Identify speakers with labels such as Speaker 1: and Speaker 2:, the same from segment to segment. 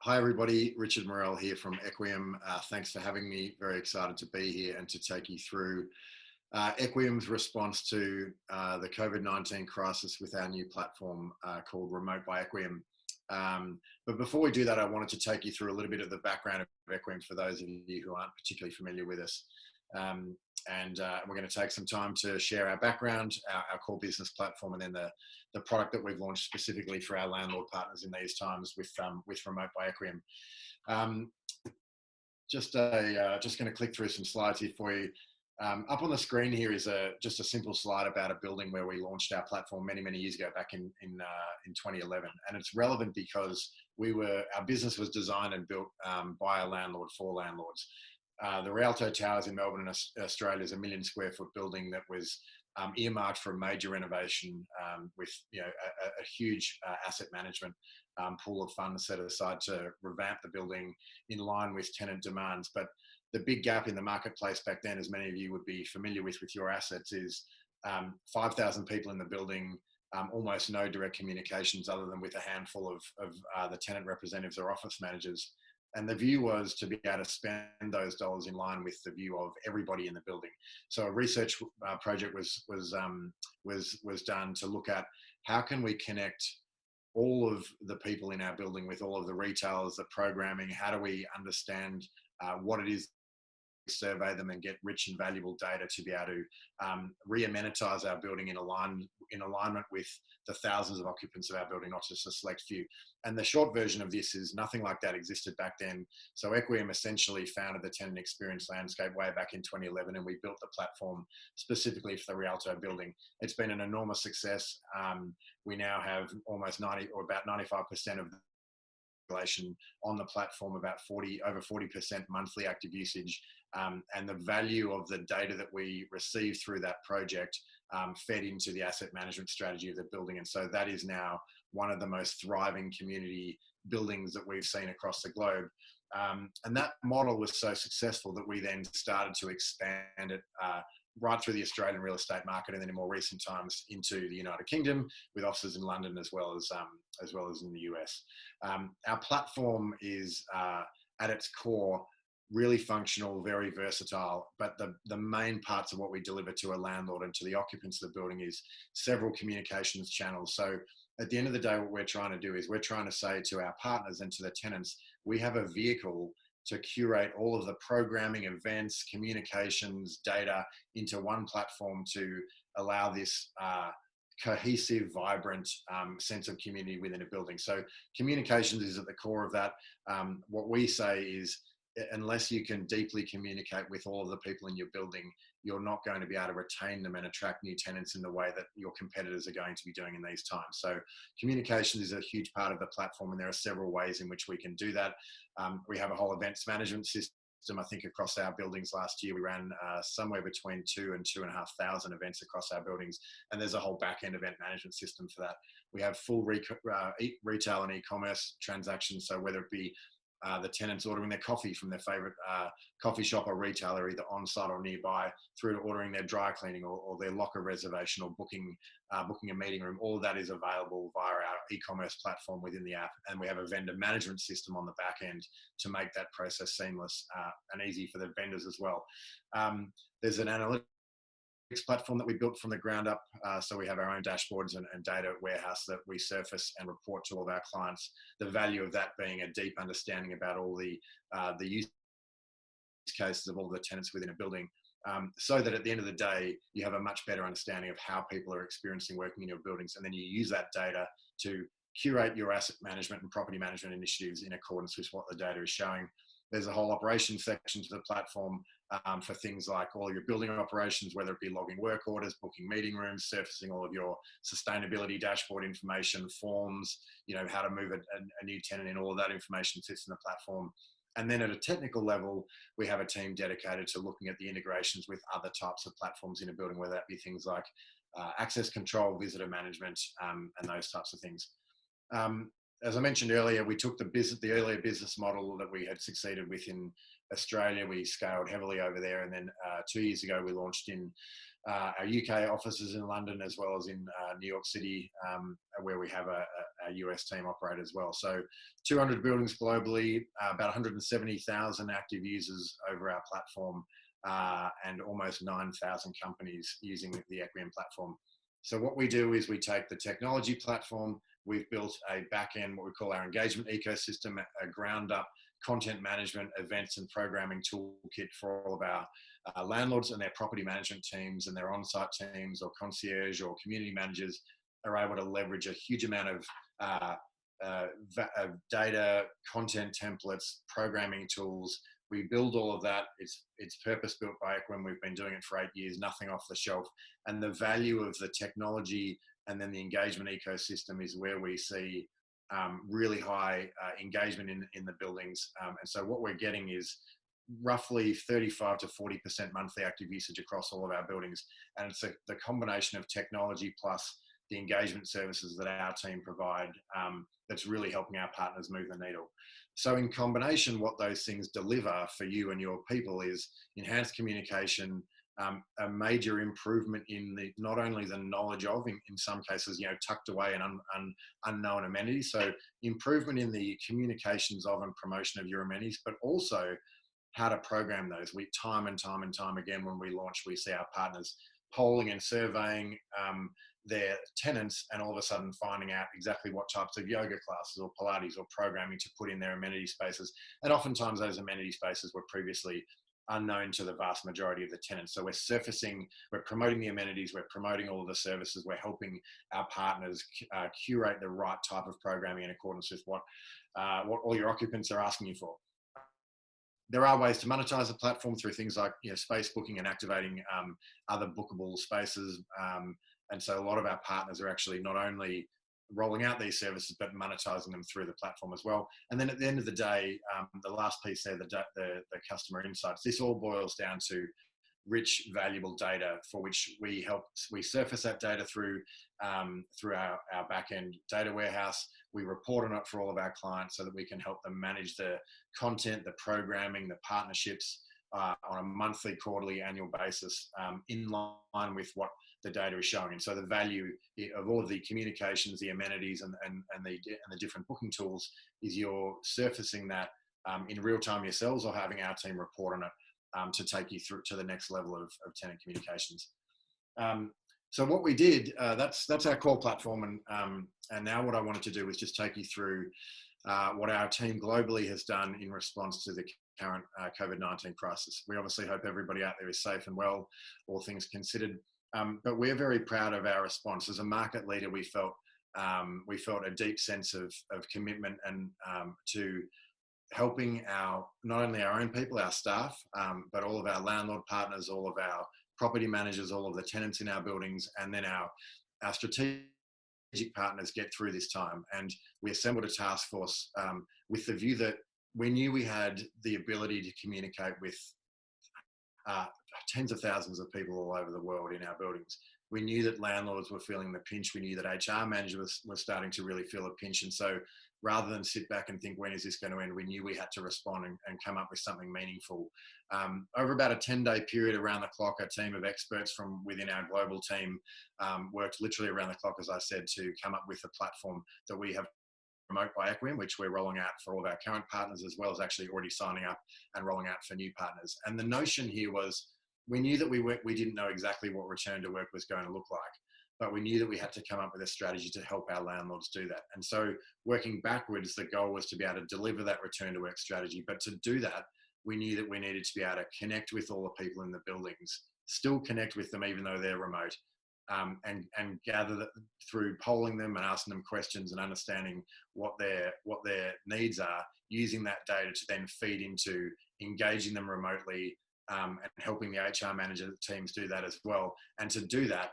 Speaker 1: Hi everybody, Richard Morrell here from Equiem. Thanks for having me. Very excited to be here and to take you through Equiem's response to the COVID-19 crisis with our new platform called Remote by Equiem. But before we do that, I wanted to take you through a little bit of the background of Equiem for those of you who aren't particularly familiar with us. We're going to take some time to share our background, our core business platform, and then the product that we've launched specifically for our landlord partners in these times with Remote by Equiem. Just going to click through some slides here for you. Up on the screen here is just a simple slide about a building where we launched our platform many years ago, back in 2011, and it's relevant because our business was designed and built by a landlord for landlords. The Rialto Towers in Melbourne, Australia, is a 1 million square foot building that was earmarked for a major renovation with a huge asset management pool of funds set aside to revamp the building in line with tenant demands. But the big gap in the marketplace back then, as many of you would be familiar with your assets, is 5,000 people in the building, almost no direct communications other than with a handful of the tenant representatives or office managers. And the view was to be able to spend those dollars in line with the view of everybody in the building. So a research project was done to look at how can we connect all of the people in our building with all of the retailers, the programming. How do we understand what it is, survey them, and get rich and valuable data to be able to re-amenitize our building in alignment with the thousands of occupants of our building, not just a select few. And the short version of this is nothing like that existed back then. So Equiem essentially founded the tenant experience landscape way back in 2011, and we built the platform specifically for the Rialto building. It's been an enormous success. We now have almost 90 or about 95% of the population on the platform, about over 40% monthly active usage, and the value of the data that we received through that project fed into the asset management strategy of the building. And so that is now one of the most thriving community buildings that we've seen across the globe. And that model was so successful that we then started to expand it right through the Australian real estate market, and then in more recent times into the United Kingdom, with offices in London as well as in the US. Our platform is at its core really functional, very versatile, but the main parts of what we deliver to a landlord and to the occupants of the building is several communications channels. So at the end of the day, what we're trying to do is we're trying to say to our partners and to the tenants, we have a vehicle to curate all of the programming, events, communications, data into one platform to allow this cohesive, vibrant sense of community within a building. So communications is at the core of that. What we say is, unless you can deeply communicate with all of the people in your building, you're not going to be able to retain them and attract new tenants in the way that your competitors are going to be doing in these times. So communication is a huge part of the platform, and there are several ways in which we can do that. We have a whole events management system. I think across our buildings last year, we ran somewhere between 2,000 and 2,500 events across our buildings. And there's a whole back-end event management system for that. We have full retail and e-commerce transactions. So whether it be the tenants ordering their coffee from their favorite coffee shop or retailer, either on site or nearby, through to ordering their dry cleaning or their locker reservation or booking a meeting room, all of that is available via our e-commerce platform within the app. And we have a vendor management system on the back end to make that process seamless and easy for the vendors as well. There's an analytics platform that we built from the ground up. So we have our own dashboards and data warehouse that we surface and report to all of our clients. The value of that being a deep understanding about all the use cases of all the tenants within a building, so that at the end of the day, you have a much better understanding of how people are experiencing working in your buildings. And then you use that data to curate your asset management and property management initiatives in accordance with what the data is showing. There's a whole operations section to the platform for things like all your building operations, whether it be logging work orders, booking meeting rooms, surfacing all of your sustainability dashboard information, forms, how to move a new tenant in. All of that information sits in the platform. And then at a technical level, we have a team dedicated to looking at the integrations with other types of platforms in a building, whether that be things like access control, visitor management, and those types of things. As I mentioned earlier, we took the earlier business model that we had succeeded with in Australia. We scaled heavily over there, and then 2 years ago we launched in our UK offices in London, as well as in New York City, where we have a US team operate as well. So 200 buildings globally, about 170,000 active users over our platform, and almost 9,000 companies using the Equiem platform. So what we do is we take the technology platform, we've built a back-end, what we call our engagement ecosystem, a ground-up content management, events and programming toolkit for all of our landlords and their property management teams and their on-site teams or concierge or community managers are able to leverage a huge amount of data, content templates, programming tools. We build all of that. It's purpose built by Equiem. We've been doing it for 8 years, nothing off the shelf. And the value of the technology and then the engagement ecosystem is where we see really high engagement in the buildings. And so what we're getting is roughly 35 to 40% monthly active usage across all of our buildings. And it's the combination of technology plus the engagement services that our team provide that's really helping our partners move the needle. So in combination, what those things deliver for you and your people is enhanced communication, a major improvement in not only the knowledge of, in some cases, tucked away and unknown amenities. So improvement in the communications of and promotion of your amenities, but also how to program those. We time and time again, when we launch, we see our partners polling and surveying their tenants, and all of a sudden finding out exactly what types of yoga classes or Pilates or programming to put in their amenity spaces. And oftentimes those amenity spaces were previously unknown to the vast majority of the tenants. So we're promoting the amenities, we're promoting all of the services, we're helping our partners curate the right type of programming in accordance with what all your occupants are asking you for. There are ways to monetize the platform through things like space booking and activating other bookable spaces. And so a lot of our partners are actually not only rolling out these services, but monetizing them through the platform as well. And then at the end of the day, the last piece there, the customer insights, this all boils down to rich, valuable data for which we surface that data through our back-end data warehouse. We report on it for all of our clients so that we can help them manage the content, the programming, the partnerships on a monthly, quarterly, annual basis in line with what the data is showing. And so the value of all of the communications, the amenities and the different booking tools is you're surfacing that in real time yourselves or having our team report on it to take you through to the next level of tenant communications. So what we did, that's our core platform. And now what I wanted to do was just take you through what our team globally has done in response to the current COVID-19 crisis. We obviously hope everybody out there is safe and well, all things considered. But we're very proud of our response. As a market leader, we felt a deep sense of commitment and to helping not only our own people, our staff, but all of our landlord partners, all of our property managers, all of the tenants in our buildings, and then our strategic partners get through this time. And we assembled a task force with the view that we knew we had the ability to communicate with tens of thousands of people all over the world in our buildings. We knew that landlords were feeling the pinch. We knew that HR managers were starting to really feel a pinch. And so rather than sit back and think, when is this going to end? We knew we had to respond and come up with something meaningful. Over about a 10-day period around the clock, a team of experts from within our global team worked literally around the clock, as I said, to come up with a platform that we have Remote by Equiem, which we're rolling out for all of our current partners, as well as actually already signing up and rolling out for new partners. And the notion here was, we knew that we didn't know exactly what return to work was going to look like, but we knew that we had to come up with a strategy to help our landlords do that. And so working backwards, the goal was to be able to deliver that return to work strategy. But to do that, we knew that we needed to be able to connect with all the people in the buildings, still connect with them even though they're remote, and gather that through polling them and asking them questions and understanding what their needs are, using that data to then feed into engaging them remotely, and helping the HR manager teams do that as well. And to do that,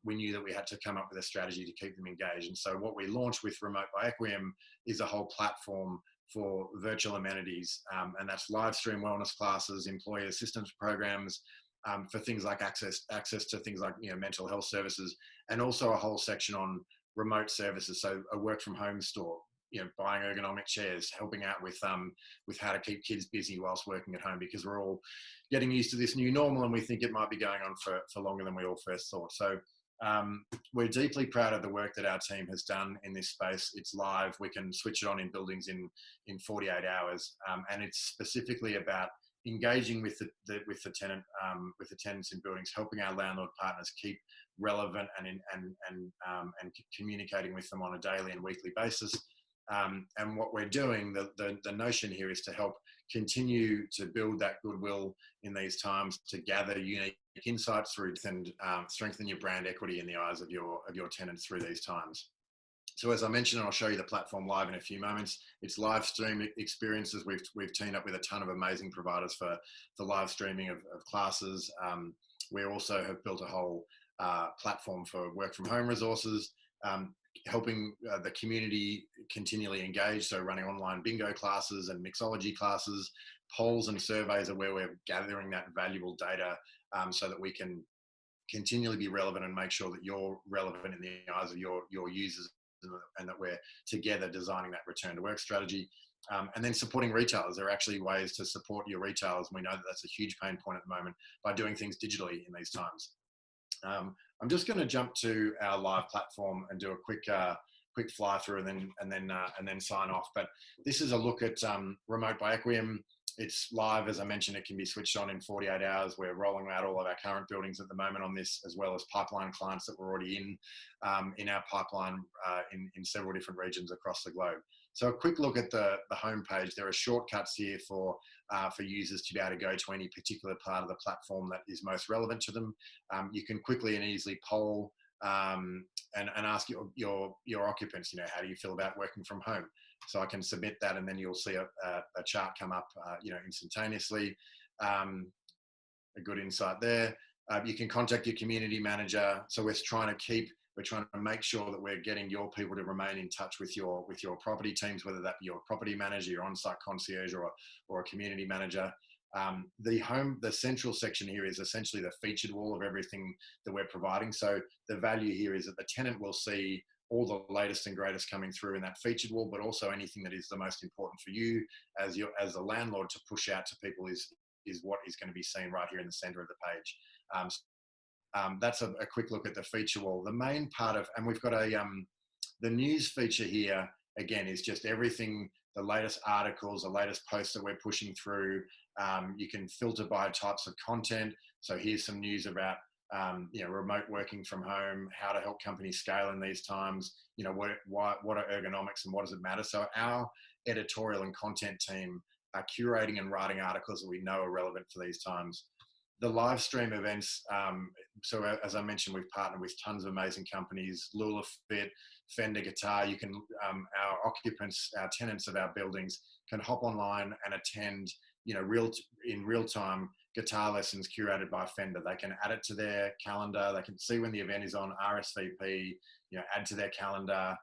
Speaker 1: we knew that we had to come up with a strategy to keep them engaged. And so what we launched with Remote by Equiem is a whole platform for virtual amenities, and that's live stream wellness classes, employee assistance programs, for things like access to things like mental health services, and also a whole section on remote services, so a work from home store. buying ergonomic chairs, helping out with how to keep kids busy whilst working at home, because we're all getting used to this new normal and we think it might be going on for longer than we all first thought. So we're deeply proud of the work that our team has done in this space. It's live. We can switch it on in buildings in 48 hours, and it's specifically about engaging with the tenants in buildings, helping our landlord partners keep relevant and communicating with them on a daily and weekly basis. And what we're doing, the notion here is to help continue to build that goodwill in these times, to gather unique insights through and strengthen your brand equity in the eyes of your tenants through these times. So as I mentioned, I'll show you the platform live in a few moments. It's live stream experiences. We've teamed up with a ton of amazing providers for live streaming of classes. We also have built a whole platform for work from home resources, helping the community continually engage. So running online bingo classes and mixology classes, polls and surveys are where we're gathering that valuable data so that we can continually be relevant and make sure that you're relevant in the eyes of your users, and that we're together designing that return to work strategy. And then supporting retailers. There are actually ways to support your retailers. We know that that's a huge pain point at the moment by doing things digitally in these times. I'm just going to jump to our live platform and do a quick fly through and then sign off. But this is a look at Remote by Equiem. It's live, as I mentioned. It can be switched on in 48 hours. We're rolling out all of our current buildings at the moment on this, as well as pipeline clients that we're already in our pipeline in several different regions across the globe. So a quick look at the homepage. There are shortcuts here for users to be able to go to any particular part of the platform that is most relevant to them. You can quickly and easily poll and ask your occupants, how do you feel about working from home? So I can submit that, and then you'll see a chart come up, instantaneously. A good insight there. You can contact your community manager. So we're trying to make sure that we're getting your people to remain in touch with your property teams, whether that be your property manager, your on-site concierge, or a community manager. The central section here is essentially the featured wall of everything that we're providing. So the value here is that the tenant will see all the latest and greatest coming through in that featured wall, but also anything that is the most important for you as a landlord to push out to people is what is going to be seen right here in the center of the page. That's a quick look at the feature wall. The main part of, and we've got the news feature here, again, is just everything, the latest articles, the latest posts that we're pushing through. You can filter by types of content. So here's some news about remote working from home, how to help companies scale in these times, what are ergonomics and what does it matter? So our editorial and content team are curating and writing articles that we know are relevant for these times. The live stream events, so as I mentioned, we've partnered with tons of amazing companies, Lula Fit, Fender Guitar. You can, our occupants, our tenants of our buildings can hop online and attend, in real time, guitar lessons curated by Fender. They can add it to their calendar. They can see when the event is on, RSVP, add to their calendar,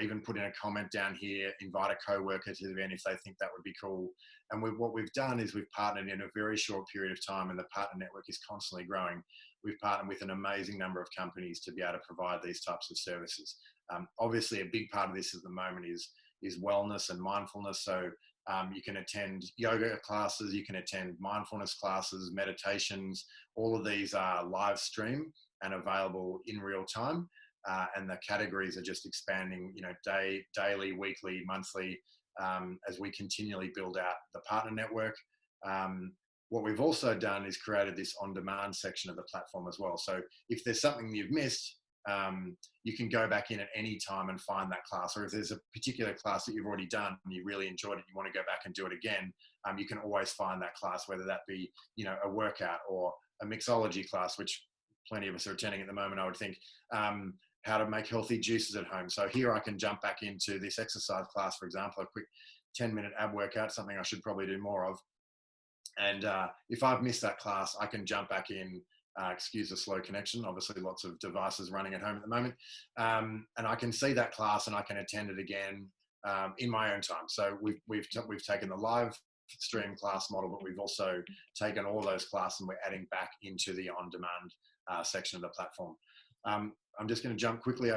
Speaker 1: even put in a comment down here, invite a co-worker to the event if they think that would be cool. And what we've done is we've partnered in a very short period of time, and the partner network is constantly growing. We've partnered with an amazing number of companies to be able to provide these types of services. Obviously, a big part of this at the moment is wellness and mindfulness. So you can attend yoga classes, you can attend mindfulness classes, meditations. All of these are live stream and available in real time. And the categories are just expanding, daily, weekly, monthly, as we continually build out the partner network. What we've also done is created this on-demand section of the platform as well. So if there's something you've missed, you can go back in at any time and find that class. Or if there's a particular class that you've already done and you really enjoyed it, you want to go back and do it again, you can always find that class, whether that be, a workout or a mixology class, which plenty of us are attending at the moment, I would think. How to make healthy juices at home. So here I can jump back into this exercise class, for example, a quick 10-minute ab workout, something I should probably do more of. And if I've missed that class, I can jump back in, excuse the slow connection, obviously lots of devices running at home at the moment. And I can see that class and I can attend it again in my own time. So we've taken the live stream class model, but we've also taken all those classes and we're adding back into the on-demand section of the platform. I'm just going to jump quickly